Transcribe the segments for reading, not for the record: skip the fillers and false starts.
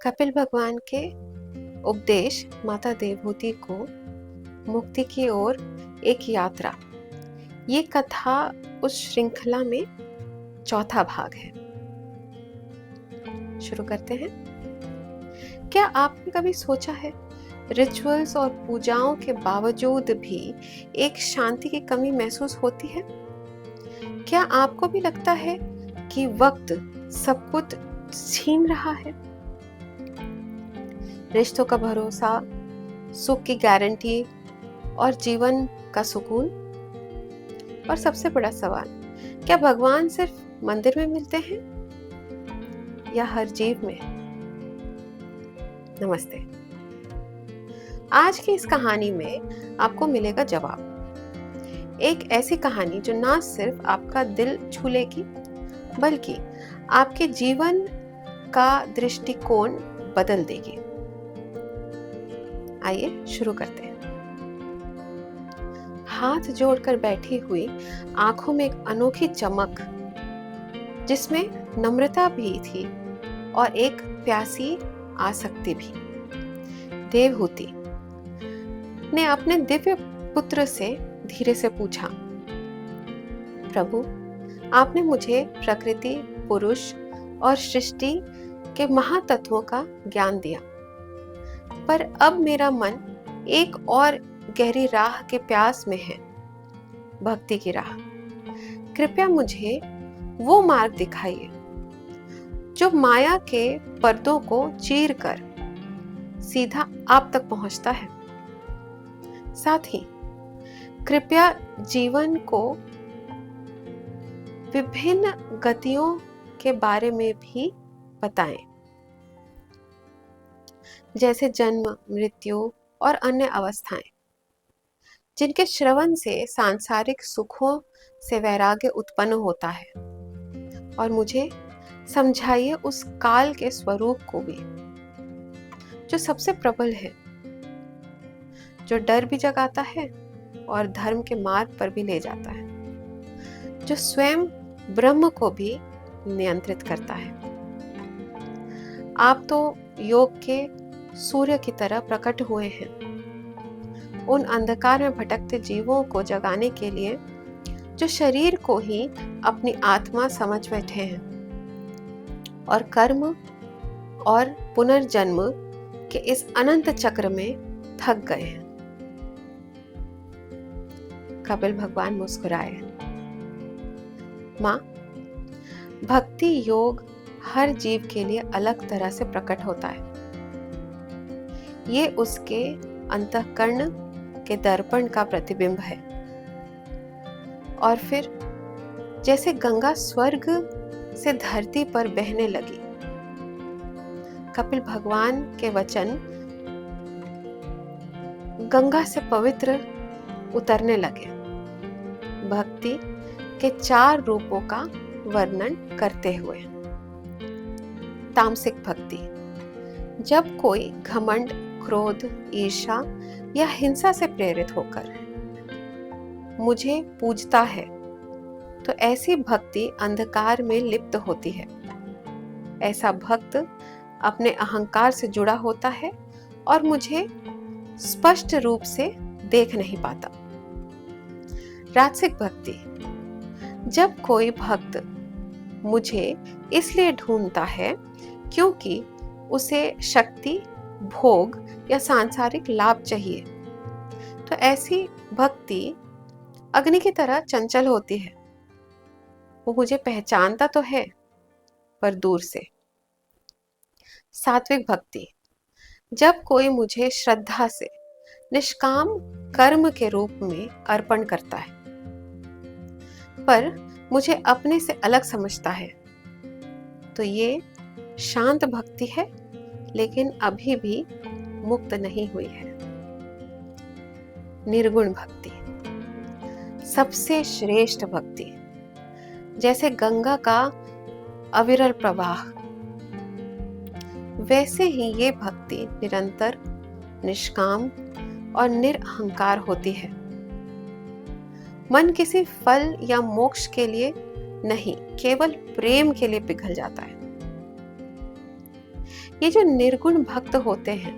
कपिल भगवान के उपदेश माता देवहूति को मुक्ति की ओर एक यात्रा, ये कथा उस श्रृंखला में चौथा भाग है। शुरू करते हैं। क्या आपने कभी सोचा है, रिचुअल्स और पूजाओं के बावजूद भी एक शांति की कमी महसूस होती है? क्या आपको भी लगता है कि वक्त सब कुछ छीन रहा है? रिश्तों का भरोसा, सुख की गारंटी और जीवन का सुकून। और सबसे बड़ा सवाल, क्या भगवान सिर्फ मंदिर में मिलते हैं या हर जीव में? नमस्ते। आज की इस कहानी में आपको मिलेगा जवाब। एक ऐसी कहानी जो ना सिर्फ आपका दिल छू लेगी, बल्कि आपके जीवन का दृष्टिकोण बदल देगी। आइए शुरू करते हैं। हाथ जोड़कर बैठी हुई आंखों में एक अनोखी चमक, जिसमें नम्रता भी थी और एक प्यासी आसक्ति भी। देवहूति ने अपने दिव्य पुत्र से धीरे से पूछा, प्रभु, आपने मुझे प्रकृति, पुरुष और सृष्टि के महातत्वों का ज्ञान दिया, पर अब मेरा मन एक और गहरी राह के प्यास में है, भक्ति की राह। कृपया मुझे वो मार्ग दिखाइए जो माया के पर्दों को चीर कर सीधा आप तक पहुंचता है। साथ ही कृपया जीवन को विभिन्न गतियों के बारे में भी बताएं, जैसे जन्म, मृत्यु और अन्य अवस्थाएं, जिनके श्रवण से सांसारिक सुखों से वैराग्य उत्पन्न होता है। और मुझे समझाइए उस काल के स्वरूप को भी, जो सबसे प्रबल है, जो डर भी जगाता है और धर्म के मार्ग पर भी ले जाता है, जो स्वयं ब्रह्म को भी नियंत्रित करता है। आप तो योग के सूर्य की तरह प्रकट हुए हैं, उन अंधकार में भटकते जीवों को जगाने के लिए, जो शरीर को ही अपनी आत्मा समझ बैठे हैं और कर्म और पुनर्जन्म के इस अनंत चक्र में थक गए हैं। कपिल भगवान मुस्कुराए। माँ, भक्ति योग हर जीव के लिए अलग तरह से प्रकट होता है। ये उसके अंतःकरण के दर्पण का प्रतिबिंब है। और फिर जैसे गंगा स्वर्ग से धरती पर बहने लगी, कपिल भगवान के वचन गंगा से पवित्र उतरने लगे, भक्ति के 4 रूपों का वर्णन करते हुए। तामसिक भक्ति, जब कोई घमंड, क्रोध, ईर्ष्या या हिंसा से प्रेरित होकर मुझे पूजता है, तो ऐसी भक्ति अंधकार में लिप्त होती है। ऐसा भक्त अपने अहंकार से जुड़ा होता है और मुझे स्पष्ट रूप से देख नहीं पाता। राजसिक भक्ति, जब कोई भक्त मुझे इसलिए ढूंढता है क्योंकि उसे शक्ति, भोग या सांसारिक लाभ चाहिए, तो ऐसी भक्ति अग्नि की तरह चंचल होती है। वो मुझे पहचानता तो है, पर दूर से। सात्विक भक्ति, जब कोई मुझे श्रद्धा से निष्काम कर्म के रूप में अर्पण करता है, पर मुझे अपने से अलग समझता है, तो ये शांत भक्ति है, लेकिन अभी भी मुक्त नहीं हुई है। निर्गुण भक्ति, सबसे श्रेष्ठ भक्ति, जैसे गंगा का अविरल प्रवाह, वैसे ही ये भक्ति निरंतर, निष्काम और निरअहंकार होती है। मन किसी फल या मोक्ष के लिए नहीं, केवल प्रेम के लिए पिघल जाता है। ये जो निर्गुण भक्त होते हैं,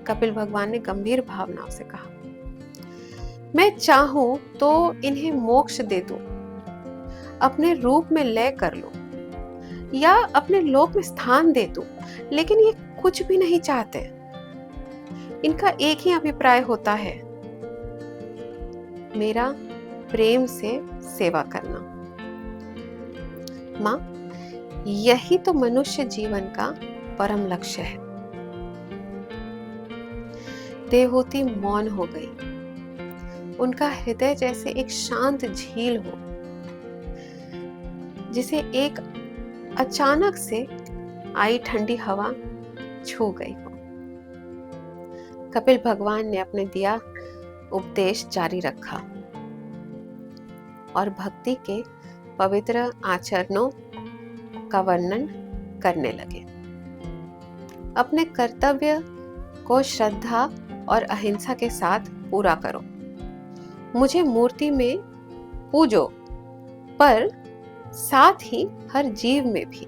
कपिल भगवान ने गंभीर भावनाओं से कहा, मैं चाहूं तो इन्हें मोक्ष दे दूं, अपने रूप में लय कर लूं या अपने लोक में स्थान दे दूं, लेकिन ये कुछ भी नहीं चाहते। इनका एक ही अभिप्राय होता है, मेरा प्रेम से सेवा करना। माँ, यही तो मनुष्य जीवन का परम लक्ष्य है। देवहूति मौन हो गई। उनका हृदय जैसे एक शांत झील हो जिसे एक अचानक से आई ठंडी हवा छू गई हो। कपिल भगवान ने अपने दिया उपदेश जारी रखा और भक्ति के पवित्र आचरणों का वर्णन करने लगे। अपने कर्तव्य को श्रद्धा और अहिंसा के साथ पूरा करो। मुझे मूर्ति में पूजो, पर साथ ही हर जीव में भी।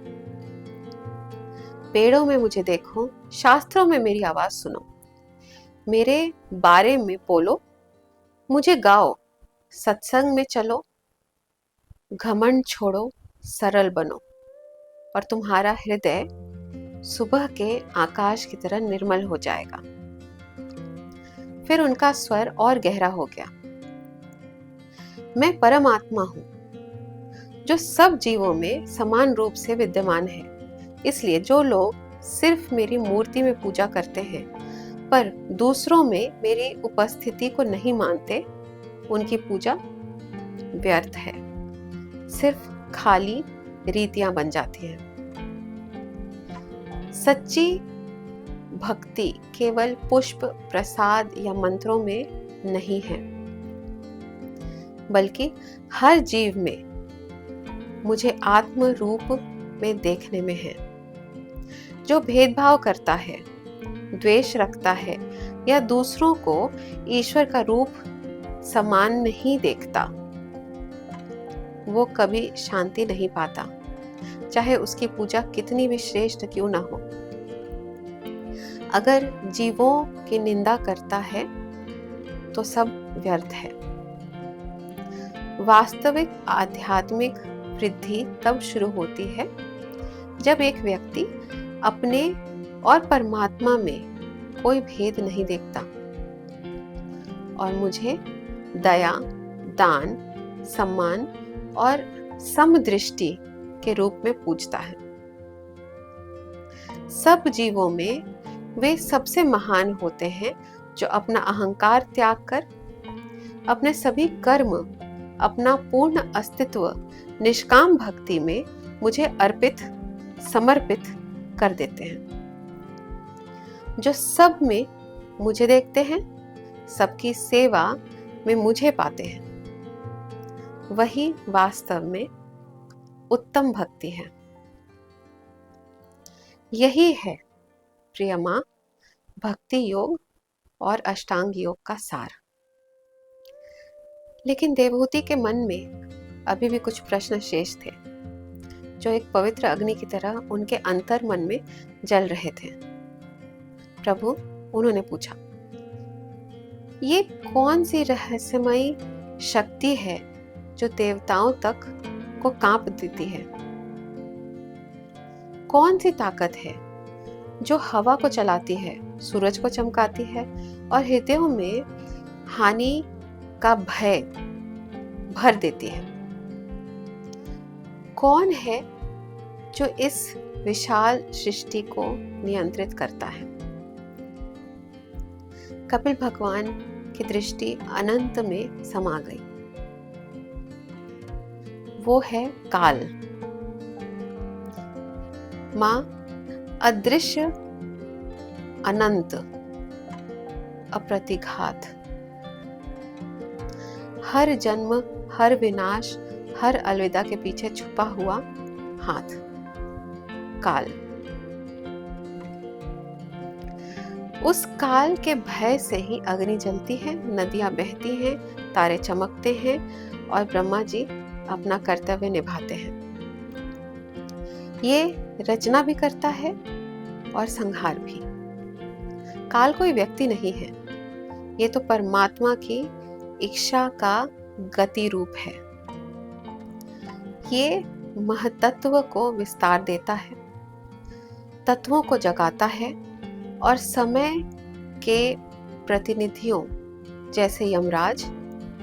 पेड़ों में मुझे देखो, शास्त्रों में मेरी आवाज सुनो, मेरे बारे में बोलो, मुझे गाओ, सत्संग में चलो, घमंड छोड़ो, सरल बनो और तुम्हारा हृदय सुबह के आकाश की तरह निर्मल हो जाएगा। फिर उनका स्वर और गहरा हो गया। मैं परमात्मा हूं जो सब जीवों में समान रूप से विद्यमान है। इसलिए जो लोग सिर्फ मेरी मूर्ति में पूजा करते हैं पर दूसरों में मेरी उपस्थिति को नहीं मानते, उनकी पूजा व्यर्थ है, सिर्फ खाली रीतियां बन जाती हैं। सच्ची भक्ति केवल पुष्प, प्रसाद या मंत्रों में नहीं है, बल्कि हर जीव में मुझे आत्म रूप में देखने में है। जो भेदभाव करता है, द्वेष रखता है या दूसरों को ईश्वर का रूप समान नहीं देखता, वो कभी शांति नहीं पाता, चाहे उसकी पूजा कितनी भी श्रेष्ठ क्यों ना हो। अगर जीवों की निंदा करता है तो सब व्यर्थ है। वास्तविक आध्यात्मिक वृद्धि तब शुरू होती है जब एक व्यक्ति अपने और परमात्मा में कोई भेद नहीं देखता और मुझे दया, दान, सम्मान और समदृष्टि के रूप में पूजता है। सब जीवों में वे सबसे महान होते हैं जो अपना अहंकार त्याग कर अपने सभी कर्म, अपना पूर्ण अस्तित्व निष्काम भक्ति में मुझे अर्पित, समर्पित कर देते हैं। जो सब में मुझे देखते हैं, सबकी सेवा में मुझे पाते हैं, वही वास्तव में उत्तम भक्ति है। यही है प्रिय मां, भक्ति योग और अष्टांग योग का सार। लेकिन देवहूति के मन में अभी भी कुछ प्रश्न शेष थे, जो एक पवित्र अग्नि की तरह उनके अंतर मन में जल रहे थे। प्रभु, उन्होंने पूछा, ये कौन सी रहस्यमयी शक्ति है जो देवताओं तक को कांप देती है? कौन सी ताकत है जो हवा को चलाती है, सूरज को चमकाती है और हृदयों में हानि का भय भर देती है? कौन है जो इस विशाल सृष्टि को नियंत्रित करता है? कपिल भगवान की दृष्टि अनंत में समा गई। वो है काल। मां अदृश्य, अनंत, अप्रतिघात, हर जन्म, हर विनाश, हर अलविदा के पीछे छुपा हुआ हाथ, काल। उस काल के भय से ही अग्नि जलती है, नदियां बहती हैं, तारे चमकते हैं और ब्रह्मा जी अपना कर्तव्य निभाते हैं। ये रचना भी करता है और संहार भी। काल कोई व्यक्ति नहीं है, ये तो परमात्मा की इच्छा का गति रूप है। ये महतत्व को विस्तार देता है, तत्वों को जगाता है और समय के प्रतिनिधियों जैसे यमराज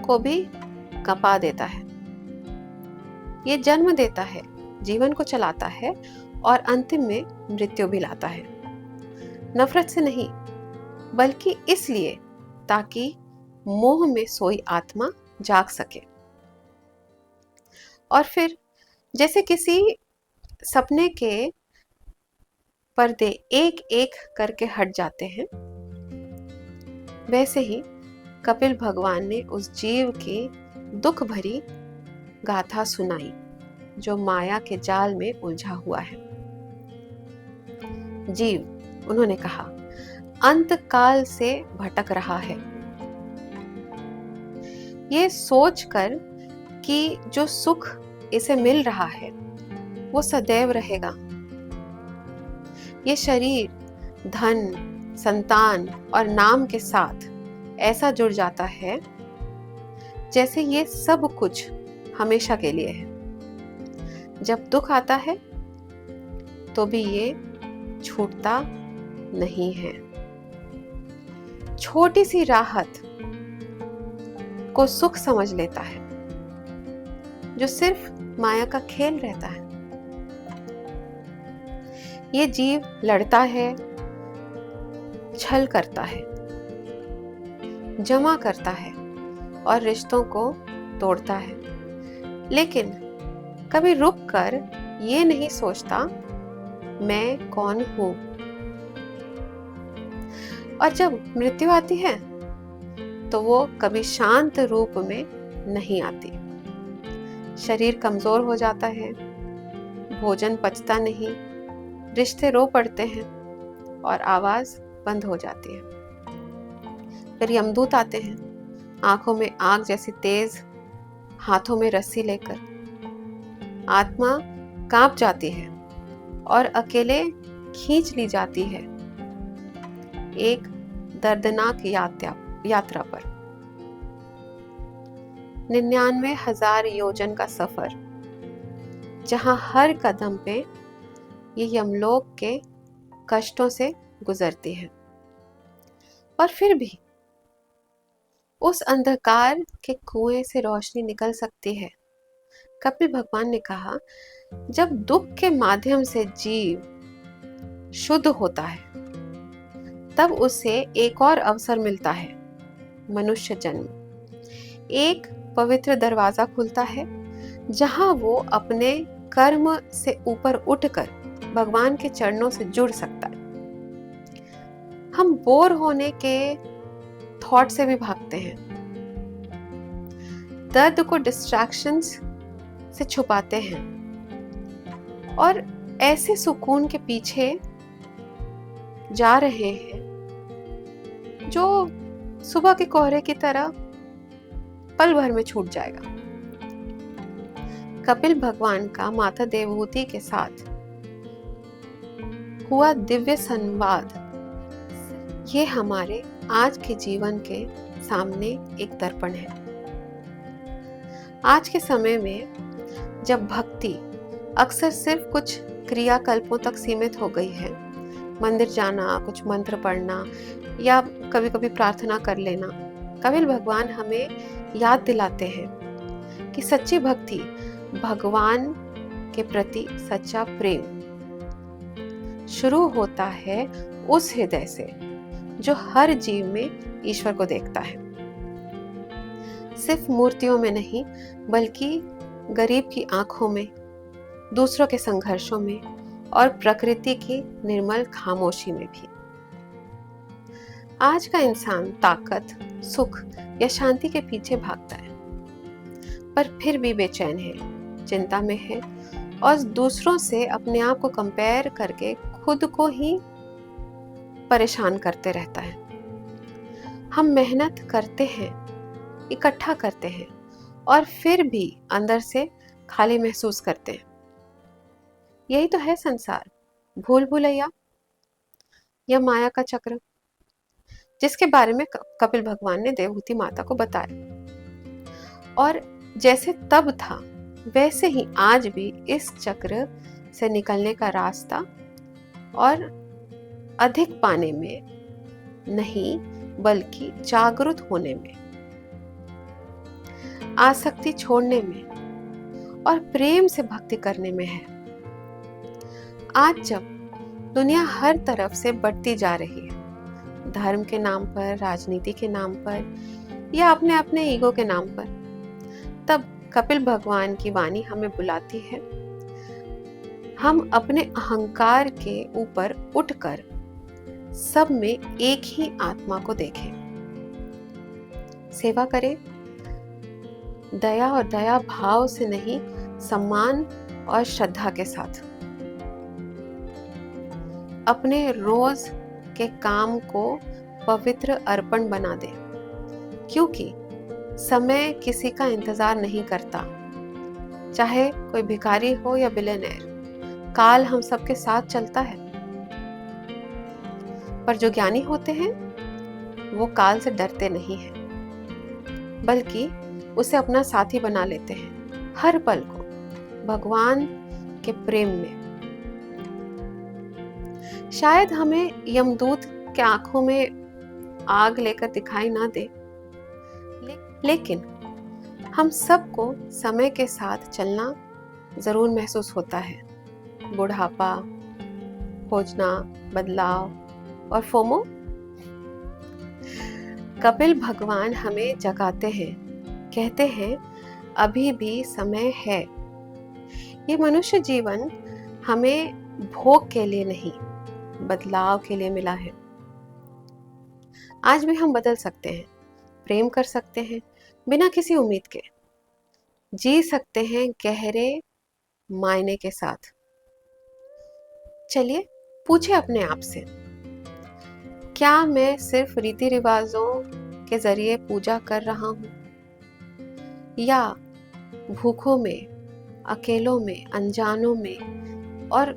को भी कपा देता है। ये जन्म देता है, जीवन को चलाता है और अंतिम में मृत्यु भी लाता है। नफरत से नहीं, बल्कि इसलिए ताकि मोह में सोई आत्मा जाग सके। और फिर जैसे किसी सपने के पर्दे एक एक करके हट जाते हैं, वैसे ही कपिल भगवान ने उस जीव की दुख भरी गाथा सुनाई जो माया के जाल में उलझा हुआ है। जीव, उन्होंने कहा, अंत काल से भटक रहा है, ये सोचकर कि जो सुख इसे मिल रहा है वो सदैव रहेगा। ये शरीर, धन, संतान और नाम के साथ ऐसा जुड़ जाता है जैसे ये सब कुछ हमेशा के लिए है। जब दुख आता है तो भी ये छूटता नहीं है। छोटी सी राहत को सुख समझ लेता है, जो सिर्फ माया का खेल रहता है। ये जीव लड़ता है, छल करता है, जमा करता है और रिश्तों को तोड़ता है, लेकिन कभी रुक कर ये नहीं सोचता मैं कौन हूं। और जब मृत्यु आती है तो वो कभी शांत रूप में नहीं आती। शरीर कमजोर हो जाता है, भोजन पचता नहीं, रिश्ते रो पड़ते हैं और आवाज बंद हो जाती है। फिर यमदूत आते हैं, आंखों में आग जैसी तेज, हाथों में रस्सी लेकर। आत्मा कांप जाती है और अकेले खींच ली जाती है एक दर्दनाक यात्रा पर। 99,000 योजन का सफर, जहां हर कदम पे ये यमलोक के कष्टों से गुजरती है। और फिर भी उस अंधकार के कुएं से रोशनी निकल सकती है। कपिल भगवान ने कहा, जब दुख के माध्यम से जीव शुद्ध होता है तब उसे एक और अवसर मिलता है, मनुष्य जन्म। एक पवित्र दरवाजा खुलता है जहां वो अपने कर्म से ऊपर उठकर भगवान के चरणों से जुड़ सकता है। हम बोर होने के थॉट से भी भागते हैं, दर्द को डिस्ट्रैक्शंस से छुपाते हैं और ऐसे सुकून के पीछे जा रहे हैं जो सुबह के कोहरे की तरह पल भर में छूट जाएगा। कपिल भगवान का माता देवहूति के साथ हुआ दिव्य संवाद, ये हमारे आज के जीवन के सामने एक दर्पण है। आज के समय में जब भक्ति अक्सर सिर्फ कुछ क्रियाकल्पों तक सीमित हो गई है, मंदिर जाना, कुछ मंत्र पढ़ना या कभी कभी प्रार्थना कर लेना, कपिल भगवान हमें याद दिलाते हैं कि सच्ची भक्ति भगवान के प्रति सच्चा प्रेम शुरू होता है उस हृदय से जो हर जीव में ईश्वर को देखता है। सिर्फ मूर्तियों में नहीं, बल्कि गरीब की आंखों में, दूसरों के संघर्षों में और प्रकृति की निर्मल खामोशी में भी। आज का इंसान ताकत, सुख या शांति के पीछे भागता है, पर फिर भी बेचैन है, चिंता में है और दूसरों से अपने आप को कंपेयर करके खुद को ही परेशान करते रहता है। हम मेहनत करते हैं, इकट्ठा करते हैं और फिर भी अंदर से खाली महसूस करते हैं। यही तो है संसार, भूल भुलैया। या माया का चक्र, जिसके बारे में कपिल भगवान ने देवहूति माता को बताया। और जैसे तब था वैसे ही आज भी इस चक्र से निकलने का रास्ता और अधिक पाने में नहीं, बल्कि जागरूक होने में, आसक्ति छोड़ने में और प्रेम से भक्ति करने में है। आज जब दुनिया हर तरफ से बढ़ती जा रही है, धर्म के नाम पर, राजनीति के नाम पर या अपने अपने ईगो के नाम पर, तब कपिल भगवान की वाणी हमें बुलाती है, हम अपने अहंकार के ऊपर उठकर सब में एक ही आत्मा को देखें, सेवा करें, दया और दया भाव से नहीं, सम्मान और श्रद्धा के साथ। अपने रोज के काम को पवित्र अर्पण बना दे, क्योंकि समय किसी का इंतजार नहीं करता। चाहे कोई भिखारी हो या बिलियनेयर, काल हम सबके साथ चलता है। पर जो ज्ञानी होते हैं वो काल से डरते नहीं हैं, बल्कि उसे अपना साथी बना लेते हैं, हर पल को भगवान के प्रेम में। शायद हमें यमदूत के आंखों में आग लेकर दिखाई ना दे, लेकिन हम सबको समय के साथ चलना जरूर महसूस होता है। बुढ़ापा, खोजना, बदलाव और फोमो। कपिल भगवान हमें जगाते हैं, कहते हैं अभी भी समय है। ये मनुष्य जीवन हमें भोग के लिए नहीं, बदलाव के लिए मिला है। आज भी हम बदल सकते हैं, प्रेम कर सकते हैं बिना किसी उम्मीद के, जी सकते हैं गहरे मायने के साथ। चलिए पूछे अपने आप से, क्या मैं सिर्फ रीति रिवाजों के जरिए पूजा कर रहा हूं, या भूखों में, अकेलों में, अनजानों में और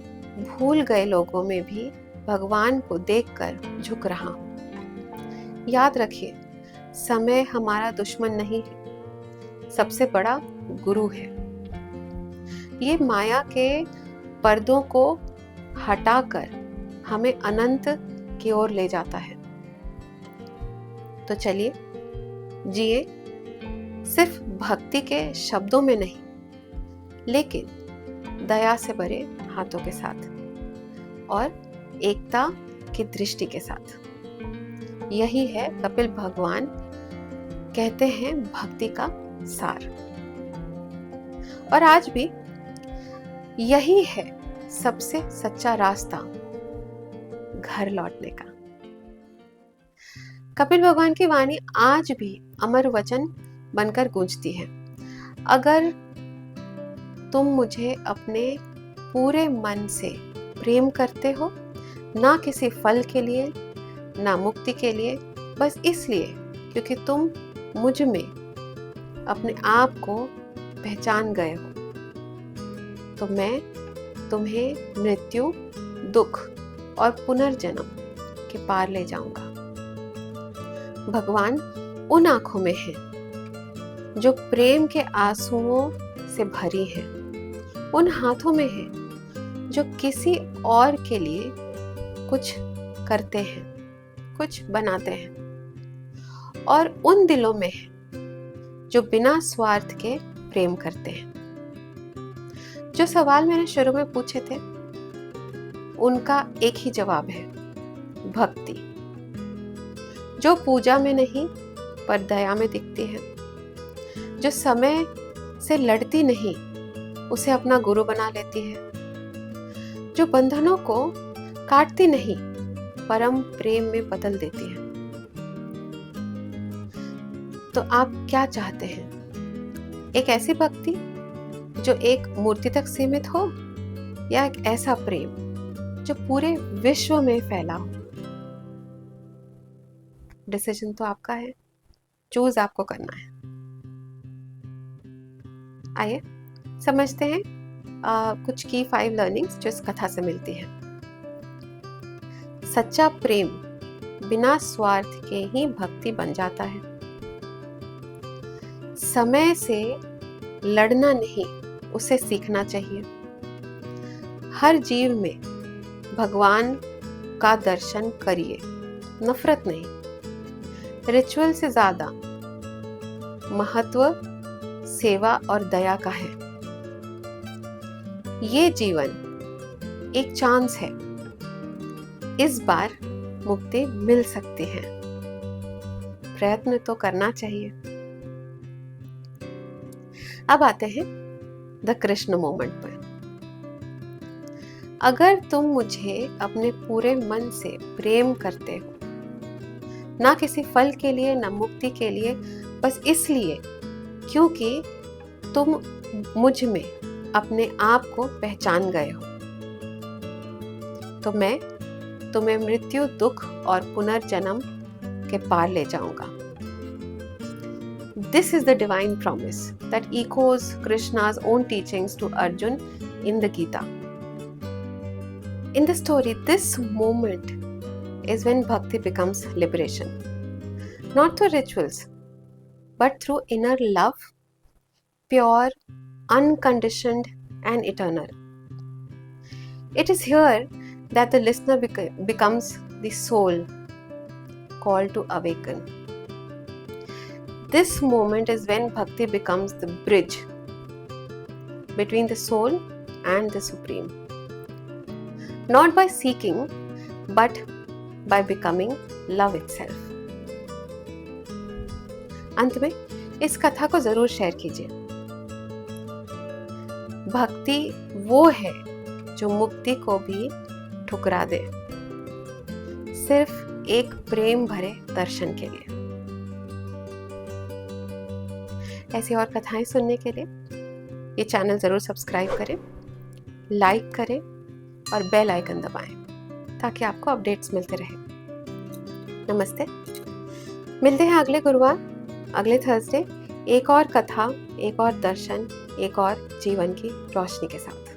भूल गए लोगों में भी भगवान को देखकर झुक रहा हूं। याद रखिए, समय हमारा दुश्मन नहीं है, सबसे बड़ा गुरु है। ये माया के पर्दों को हटाकर हमें अनंत की ओर ले जाता है। तो चलिए जिए, सिर्फ भक्ति के शब्दों में नहीं, लेकिन दया से भरे हाथों के साथ और एकता की दृष्टि के साथ। यही है कपिल भगवान कहते हैं भक्ति का सार। और आज भी यही है सबसे सच्चा रास्ता घर लौटने का। कपिल भगवान की वाणी आज भी अमर वचन बनकर गूंजती है। अगर तुम मुझे अपने पूरे मन से प्रेम करते हो, ना किसी फल के लिए, ना मुक्ति के लिए, बस इसलिए क्योंकि तुम मुझ में अपने आप को पहचान गए हो, तो मैं तुम्हें मृत्यु, दुख और पुनर्जन्म के पार ले जाऊंगा। भगवान उन आंखों में है जो प्रेम के आंसुओं से भरी है, उन हाथों में है जो किसी और के लिए कुछ करते हैं, कुछ बनाते हैं, और उन दिलों में है जो बिना स्वार्थ के प्रेम करते हैं। जो सवाल मैंने शुरू में पूछे थे, उनका एक ही जवाब है, भक्ति, जो पूजा में नहीं पर दया में दिखती है, जो समय से लड़ती नहीं, उसे अपना गुरु बना लेती है, जो बंधनों को काटती नहीं, परम प्रेम में बदल देती है। तो आप क्या चाहते हैं? एक ऐसी भक्ति जो एक मूर्ति तक सीमित हो, या एक ऐसा प्रेम जो पूरे विश्व में फैला हो? डिसीजन तो आपका है, चूज आपको करना है। आइए समझते हैं कुछ की 5 लर्निंग्स जो इस कथा से मिलती हैं। सच्चा प्रेम बिना स्वार्थ के ही भक्ति बन जाता है। समय से लड़ना नहीं, उसे सीखना चाहिए। हर जीव में भगवान का दर्शन करिए, नफरत नहीं। रिचुअल से ज्यादा महत्व सेवा और दया का है। ये जीवन एक चांस है, इस बार मुक्ति मिल सकती है, प्रयत्न तो करना चाहिए। अब आते हैं द कृष्ण मोमेंट पर। अगर तुम मुझे अपने पूरे मन से प्रेम करते हो, ना किसी फल के लिए ना मुक्ति के लिए, बस इसलिए क्योंकि तुम मुझ में अपने आप को पहचान गए हो, तो मैं तुम्हें मृत्यु, दुख और पुनर्जन्म के पार ले जाऊंगा। This is the divine promise that echoes Krishna's own teachings to Arjun in the Gita. In the story, this moment is when bhakti becomes liberation, not through rituals, but through inner love, pure, unconditioned, and eternal. It is here that the listener becomes the soul called to awaken. This moment is when bhakti becomes the bridge between the soul and the supreme. Not by seeking, but by becoming love itself. अंत में इस कथा को जरूर share कीजिए। भक्ति वो है जो मुक्ति को भी ठुकरा दे, सिर्फ एक प्रेम भरे दर्शन के लिए। ऐसी और कथाएं सुनने के लिए ये चैनल जरूर सब्सक्राइब करें, लाइक करें और बेल आइकन दबाएं ताकि आपको अपडेट्स मिलते रहे। नमस्ते, मिलते हैं अगले गुरुवार, अगले थर्सडे, एक और कथा, एक और दर्शन, एक और जीवन की रोशनी के साथ।